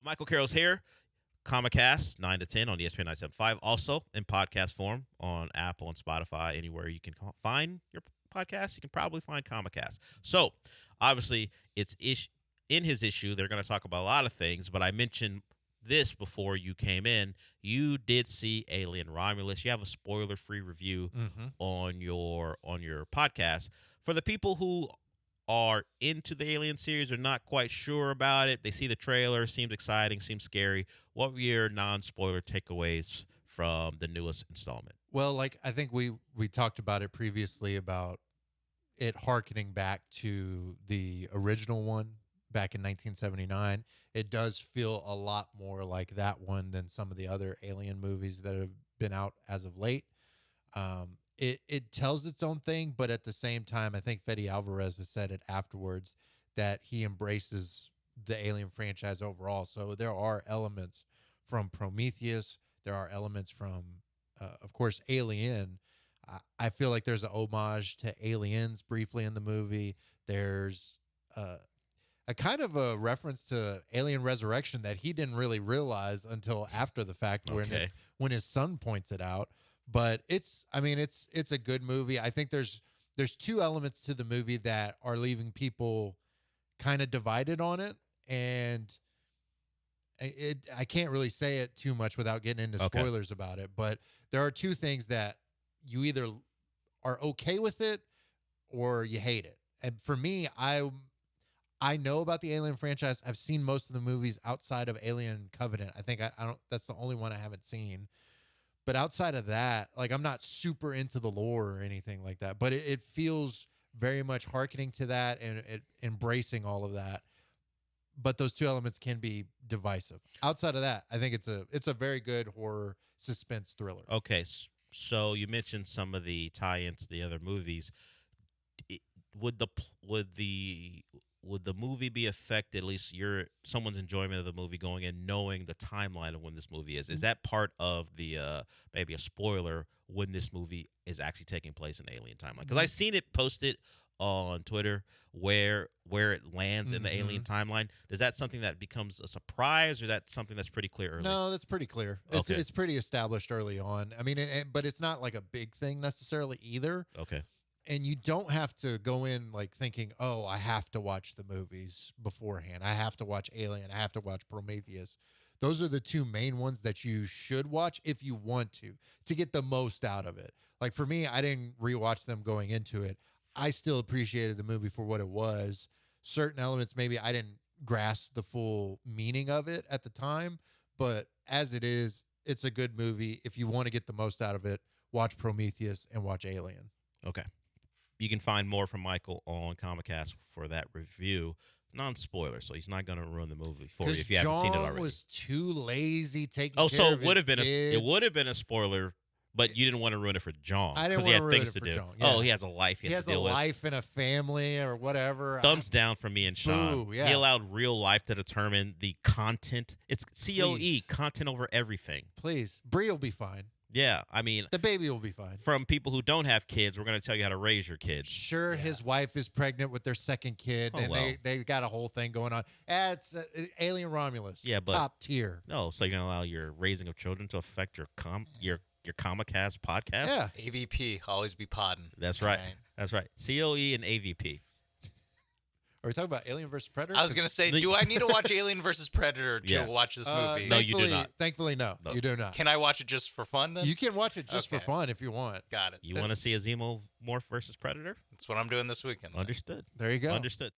Michael Carroll's here. Comicast, 9 to 10 on ESPN 975. Also in podcast form on Apple and Spotify. Anywhere you can find your podcast, you can probably find Comicast. So, obviously, it's in his issue. They're going to talk about a lot of things, but I mentioned this before you came in. You did see Alien Romulus. You have a spoiler-free review on your podcast. For the people who are into the Alien series, are not quite sure about it, they see the trailer, seems exciting, seems scary. What were your non-spoiler takeaways from the newest installment? Well, I think we talked about it previously about it hearkening back to the original one back in 1979. It does feel a lot more like that one than some of the other Alien movies that have been out as of late. It tells its own thing, but at the same time, I think Fede Alvarez has said it afterwards that he embraces the Alien franchise overall. So there are elements from Prometheus. There are elements from, of course, Alien. I feel like there's an homage to Aliens briefly in the movie. There's a kind of a reference to Alien Resurrection that he didn't really realize until after the fact, when his son points it out. But it's a good movie. I think there's two elements to the movie that are leaving people kind of divided on it, and I can't really say it too much without getting into spoilers about it. But there are two things that you either are okay with it or you hate it. And for me, I know about the Alien franchise. I've seen most of the movies outside of Alien Covenant. I think I don't. That's the only one I haven't seen. But outside of that, I'm not super into the lore or anything like that. But it feels very much hearkening to that and embracing all of that. But those two elements can be divisive. Outside of that, I think it's a very good horror suspense thriller. Okay, so you mentioned some of the tie-ins to the other movies. Would the movie be affected, at least someone's enjoyment of the movie going in knowing the timeline of when this movie is? Is that part of the maybe a spoiler when this movie is actually taking place in the Alien timeline? Because I've seen it posted on Twitter where it lands in the Alien timeline. Is that something that becomes a surprise, or is that something that's pretty clear early? No, that's pretty clear. It's pretty established early on. I mean, but it's not like a big thing necessarily either. Okay. And you don't have to go in thinking, oh, I have to watch the movies beforehand. I have to watch Alien. I have to watch Prometheus. Those are the two main ones that you should watch if you want to get the most out of it. Like for me, I didn't rewatch them going into it. I still appreciated the movie for what it was. Certain elements, maybe I didn't grasp the full meaning of it at the time, but as it is, it's a good movie. If you want to get the most out of it, watch Prometheus and watch Alien. Okay. You can find more from Michael on Comicast for that review. Non-spoiler, so he's not going to ruin the movie for you if you haven't seen it already. Jong was too lazy taking care so of his kids. It would have been a spoiler, but you didn't want to ruin it for Jong. I didn't want to ruin it for Jong. Yeah. Oh, he has a life he has to deal with. He has a life and a family or whatever. Thumbs down from me and Sean. Boo, yeah. He allowed real life to determine the content. It's COE, content over everything. Please. Bree will be fine. Yeah, I mean, the baby will be fine. From people who don't have kids, we're going to tell you how to raise your kids. Sure, his wife is pregnant with their second kid, and they got a whole thing going on. It's Alien Romulus. Yeah, but top tier. No, so you're going to allow your raising of children to affect your Comicast podcast? Yeah, AVP, always be podding. That's right. That's right. COE and AVP. Are we talking about Alien vs. Predator? I was going to say, do I need to watch Alien vs. Predator to watch this movie? No, you do not. Thankfully, no. You do not. Can I watch it just for fun then? You can watch it just for fun if you want. Got it. You want to see a Xenomorph versus Predator? That's what I'm doing this weekend. Understood. There you go. Understood.